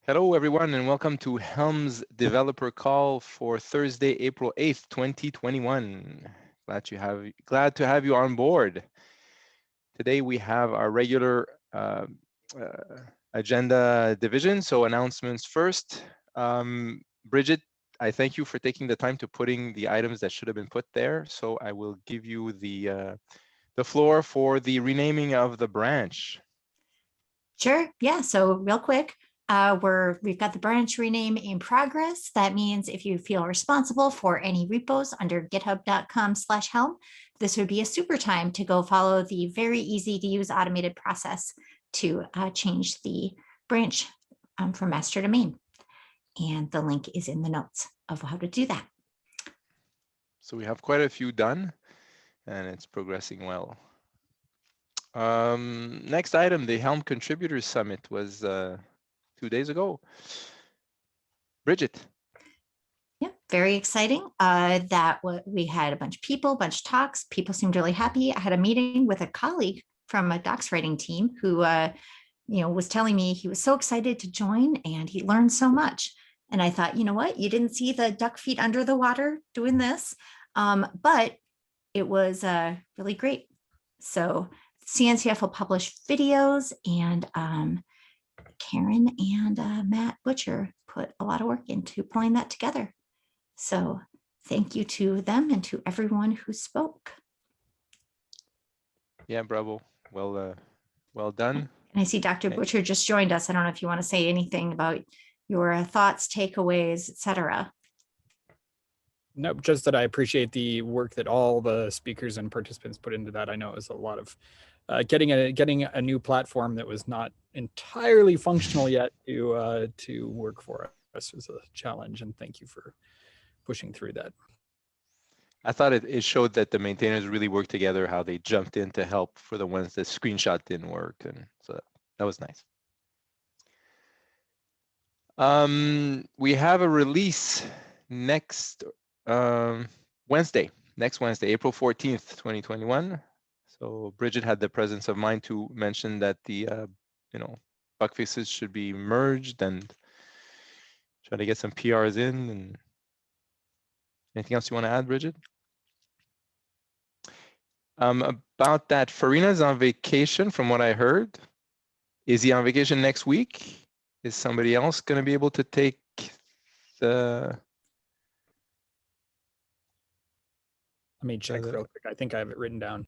Hello, everyone, and welcome to Helm's developer call for Thursday, April 8th, 2021. Glad to have you on board. Today we have our regular agenda division, so announcements first. Bridget, I thank you for taking the time to putting the items that should have been put there. So I will give you the floor for the renaming of the branch. Sure. Yeah. So real quick, we've got the branch rename in progress. That means if you feel responsible for any repos under github.com/helm, this would be a super time to go follow the very easy to use automated process to change the branch from master to main. And the link is in the notes of how to do that. So we have quite a few done, and it's progressing well. Next item, the Helm Contributors Summit was 2 days ago. Bridget. Yeah, very exciting. We had a bunch of people, a bunch of talks. People seemed really happy. I had a meeting with a colleague from a docs writing team who, was telling me he was so excited to join and he learned so much. And I thought, you know what? You didn't see the duck feet under the water doing this, but it was really great. So CNCF will publish videos, and Karen and Matt Butcher put a lot of work into pulling that together. So thank you to them and to everyone who spoke. Yeah, bravo. Well done. And I see Dr. Butcher just joined us. I don't know if you want to say anything about your thoughts, takeaways, etc. Nope, just that I appreciate the work that all the speakers and participants put into that. I know it was a lot of getting a new platform that was not entirely functional yet to work for us was a challenge, and thank you for pushing through that. I thought it showed that the maintainers really worked together, how they jumped in to help for the ones that screenshot didn't work, and so that was nice. We have a release next Wednesday, April 14th, 2021. So Bridget had the presence of mind to mention that the bug fixes should be merged and try to get some PRs in. And anything else you want to add, Bridget? About that, Farina's on vacation from what I heard. Is he on vacation next week? Is somebody else going to be able to take the... Let me check real quick. I think I have it written down.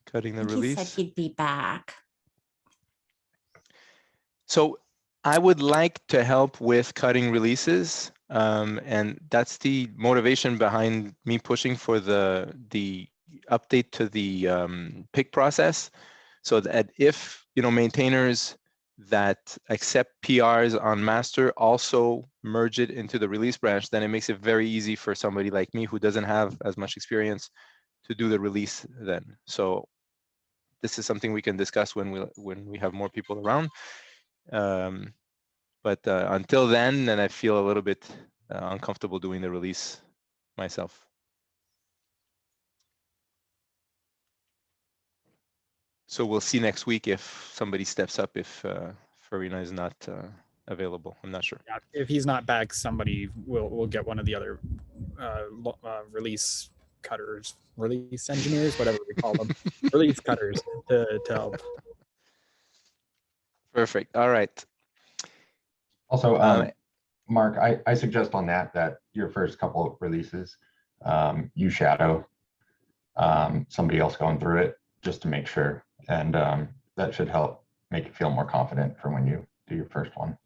Cutting the release. He said he'd be back. So I would like to help with cutting releases. And that's the motivation behind me pushing for the update to the pick process, so that if maintainers that accept PRs on master also merge it into the release branch, then it makes it very easy for somebody like me who doesn't have as much experience to do the release then. So this is something we can discuss when we have more people around. But until then I feel a little bit uncomfortable doing the release myself. So we'll see next week if somebody steps up, if Farina is not available. I'm not sure. Yeah, if he's not back, somebody will get one of the other release cutters, release engineers, whatever we call them, release cutters to help. Perfect. All right. Also, Mark, I suggest on that your first couple of releases, you shadow somebody else going through it just to make sure. And that should help make you feel more confident for when you do your first one.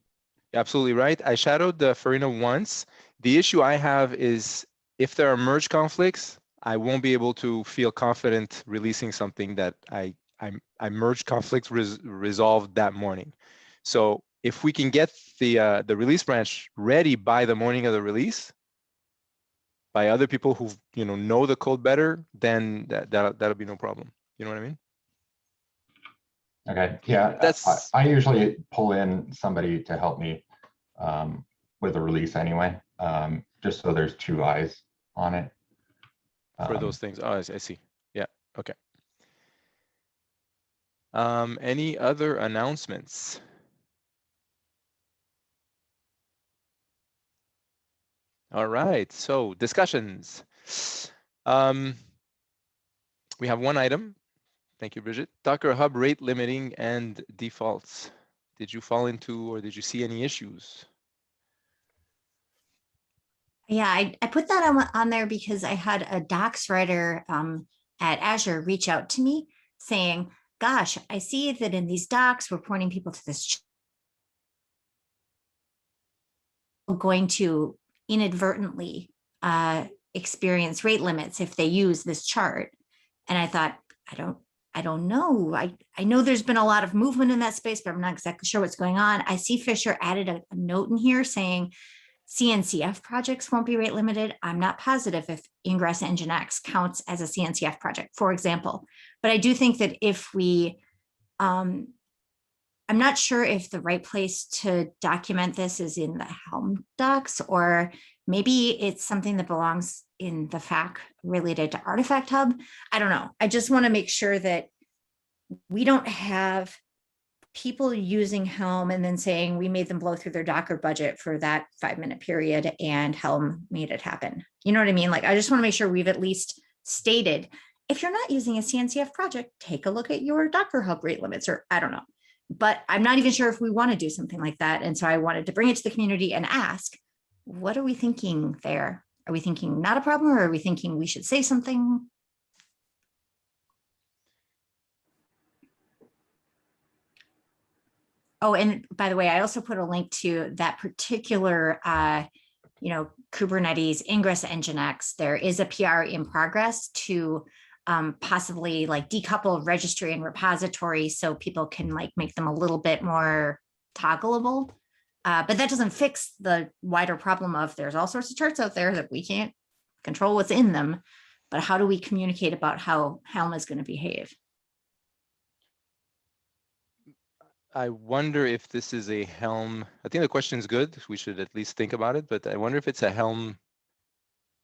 Absolutely right. I shadowed the Farina once. The issue I have is if there are merge conflicts, I won't be able to feel confident releasing something that I merge conflicts resolved that morning. So if we can get the release branch ready by the morning of the release, by other people who know the code better, then that'll be no problem. You know what I mean? Okay. Yeah. I usually pull in somebody to help me with a release anyway, just so there's two eyes on it. For those things. Oh, I see. Yeah. Okay. Any other announcements? All right, so discussions. We have one item. Thank you, Bridget. Docker Hub rate limiting and defaults. Did you fall into or did you see any issues? Yeah, I put that on there because I had a docs writer at Azure reach out to me saying, gosh, I see that in these docs, we're pointing people to this going to inadvertently experience rate limits if they use this chart. And I thought, I don't know. I know there's been a lot of movement in that space, but I'm not exactly sure what's going on. I see Fisher added a note in here saying CNCF projects won't be rate limited. I'm not positive if Ingress Nginx counts as a CNCF project, for example. But I do think that if we, I'm not sure if the right place to document this is in the Helm docs, or maybe it's something that belongs in the FAQ related to Artifact Hub. I don't know. I just want to make sure that we don't have people using Helm and then saying we made them blow through their Docker budget for that 5-minute period and Helm made it happen. You know what I mean? Like, I just want to make sure we've at least stated, if you're not using a CNCF project, take a look at your Docker Hub rate limits, or I don't know. But I'm not even sure if we want to do something like that. And so I wanted to bring it to the community and ask, what are we thinking there? Are we thinking not a problem, or are we thinking we should say something? Oh, and by the way, I also put a link to that particular, Kubernetes Ingress Nginx. There is a PR in progress to possibly like decouple registry and repository so people can like make them a little bit more toggleable. But that doesn't fix the wider problem of there's all sorts of charts out there that we can't control what's in them. But how do we communicate about how Helm is going to behave? I wonder if this is a Helm. I think the question is good. We should at least think about it, but I wonder if it's a Helm.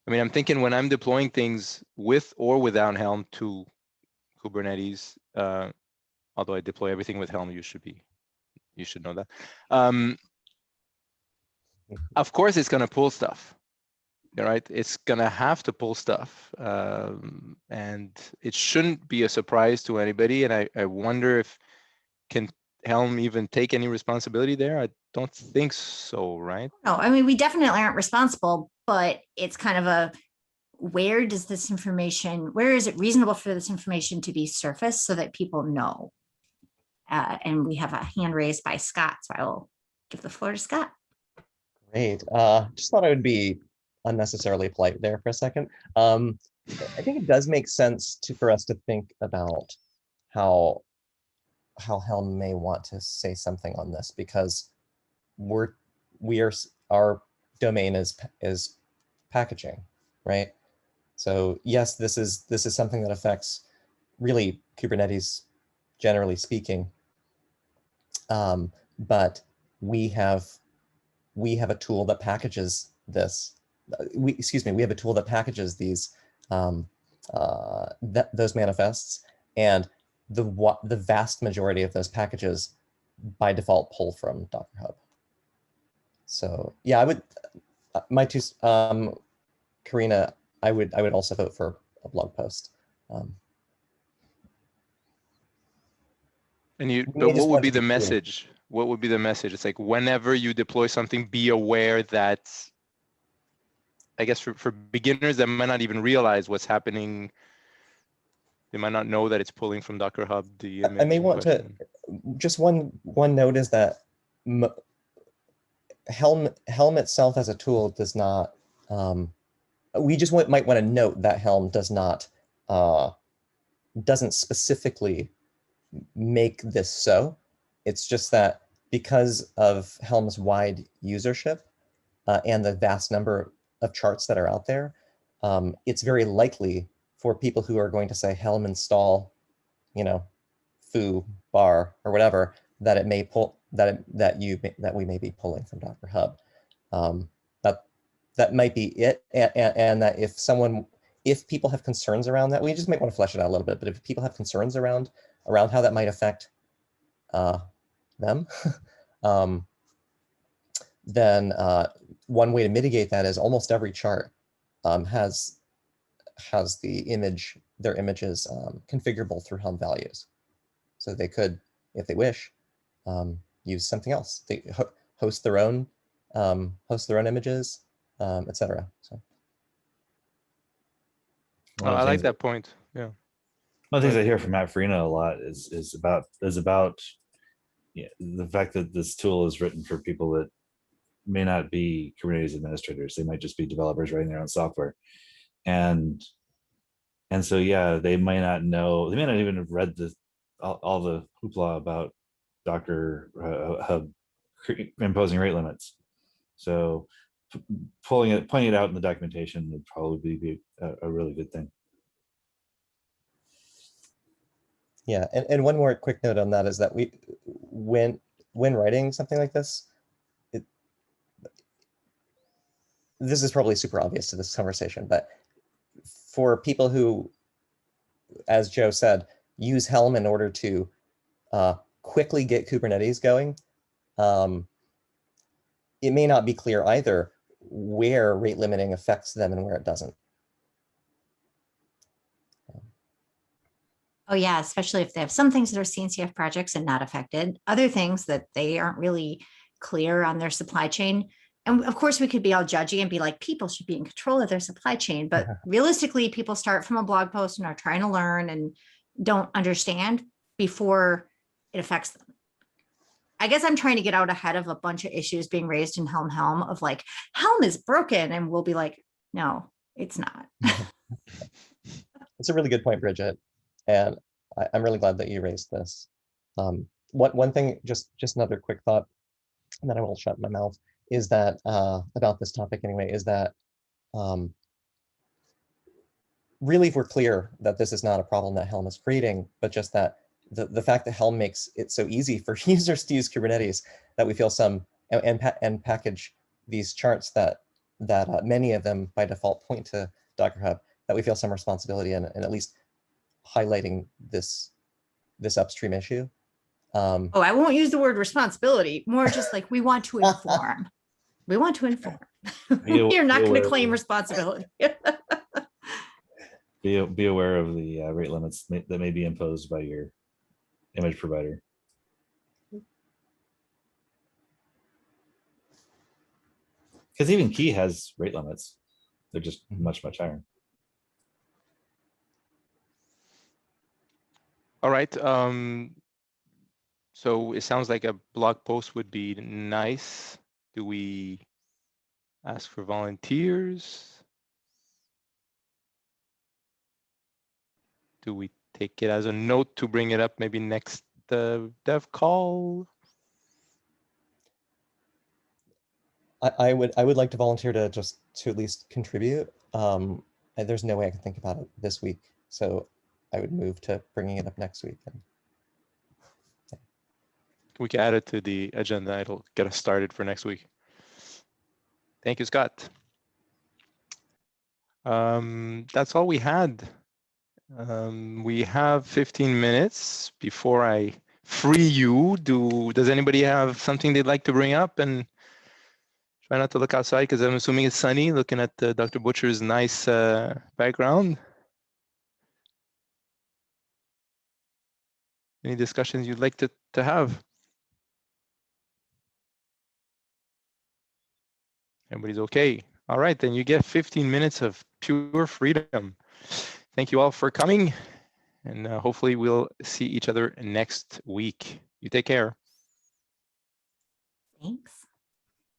I mean, I'm thinking when I'm deploying things with or without Helm to Kubernetes, although I deploy everything with Helm, you should know that. Of course, it's going to pull stuff, right? It's going to have to pull stuff, and it shouldn't be a surprise to anybody. And I wonder if can Helm even take any responsibility there? I don't think so, right? No, I mean, we definitely aren't responsible, but it's kind of a, where is it reasonable for this information to be surfaced so that people know? And we have a hand raised by Scott, so I will give the floor to Scott. Great. Just thought I would be unnecessarily polite there for a second. I think it does make sense for us to think about how Helm may want to say something on this, because our domain is packaging, right? So yes, this is something that affects really Kubernetes, generally speaking. But we have a tool that packages this. We have a tool that packages these those manifests, and the vast majority of those packages by default pull from Docker Hub. So yeah, I would Karina, I would also vote for a blog post. But what would be the message? What would be the message? It's like, whenever you deploy something, be aware that, I guess for beginners that might not even realize what's happening, they might not know that it's pulling from Docker Hub the image. I may want to, just one note is that Helm itself as a tool does not, we just might want to note that Helm doesn't specifically make this so. It's just that because of Helm's wide usership and the vast number of charts that are out there, it's very likely for people who are going to say Helm install, foo bar or whatever, that it may pull that we may be pulling from Docker Hub. That might be it, and that if people have concerns around that, we just might want to flesh it out a little bit. But if people have concerns around how that might affect them, then one way to mitigate that is almost every chart has their images configurable through Helm values. So they could, if they wish, use something else. They host their own images, etc. So I like that point. Yeah. One of the things I hear from Matt Farina a lot is about the fact that this tool is written for people that may not be Kubernetes administrators. They might just be developers writing their own software, and so yeah, they might not know. They may not even have read all the hoopla about Docker Hub imposing rate limits. So pointing it out in the documentation would probably be a really good thing. yeah, and one more quick note on that is that when writing something like this, this is probably super obvious to this conversation, but for people who, as Joe said, use Helm in order to quickly get Kubernetes going, it may not be clear either where rate limiting affects them and where it doesn't. Oh yeah, especially if they have some things that are CNCF projects and not affected, other things that they aren't really clear on their supply chain. And of course we could be all judgy and be like, people should be in control of their supply chain. But realistically, people start from a blog post and are trying to learn and don't understand before it affects them. I guess I'm trying to get out ahead of a bunch of issues being raised in Helm of like, Helm is broken. And we'll be like, no, it's not. It's a really good point, Bridget. And I'm really glad that you raised this. One thing, just another quick thought, and then I will shut my mouth, is that about this topic anyway, is that really, if we're clear that this is not a problem that Helm is creating, but just that the fact that Helm makes it so easy for users to use Kubernetes that we feel some, and package these charts that many of them by default point to Docker Hub, that we feel some responsibility in at least highlighting this upstream issue. Oh, I won't use the word responsibility, more just like we want to inform. We want to inform. You're not going to claim responsibility. Be aware of the rate limits that may be imposed by your image provider. Because even Key has rate limits. They're just much higher. All right. So it sounds like a blog post would be nice. Do we ask for volunteers? Do we take it as a note to bring it up maybe next dev call? I would like to volunteer to at least contribute. And there's no way I can think about it this week, so I would move to bringing it up next week. We can add it to the agenda. It'll get us started for next week. Thank you, Scott. That's all we had. We have 15 minutes before I free you. Does anybody have something they'd like to bring up? And try not to look outside because I'm assuming it's sunny, looking at Dr. Butcher's nice background. Any discussions you'd like to have? Everybody's okay. All right, then you get 15 minutes of pure freedom. Thank you all for coming, and hopefully we'll see each other next week. You take care. Thanks.